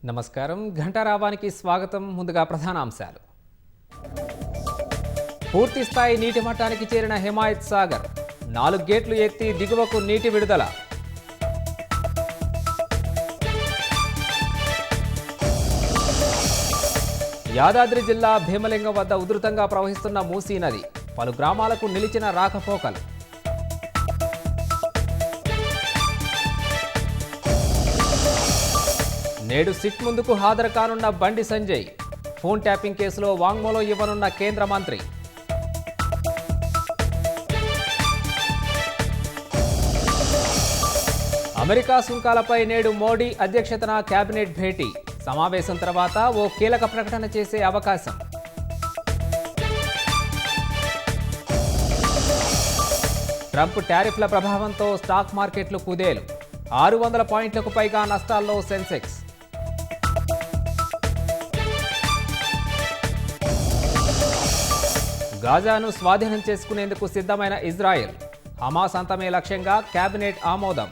నమస్కారం ఘంటారావానికి స్వాగతం. ముందుగా ప్రధానాంశాలు. పూర్తి స్థాయి నీటి మట్టానికి చేరిన హిమాయత్ సాగర్ 4 గేట్లు ఎత్తి దిగువకు నీటి విడుదల. యాదాద్రి జిల్లా భీమలింగం వద్ద ఉధృతంగా ప్రవహిస్తున్న మూసీ నది పలు గ్రామాలకు నిలిచిన రాకపోకలు. నేడు సిట్ ముందుకు హాజరు కానున్న బండి సంజయ్. ఫోన్ ట్యాపింగ్ కేసులో వాంగ్మూలం ఇవ్వనున్న కేంద్ర మంత్రి. అమెరికా సుంకాలపై నేడు మోడీ అధ్యక్షతన కేబినెట్ భేటీ. సమావేశం తర్వాత ఓ కీలక ప్రకటన చేసే అవకాశం. ట్రంప్ టారిఫ్ల ప్రభావంతో స్టాక్ మార్కెట్లు కుదేలు. 600 పాయింట్లకు పైగా నష్టాల్లో సెన్సెక్స్. గాజాను స్వాధీనం చేసుకునేందుకు సిద్ధమైన ఇజ్రాయెల్. హమాస్ అంతమే లక్ష్యంగా కేబినెట్ ఆమోదం.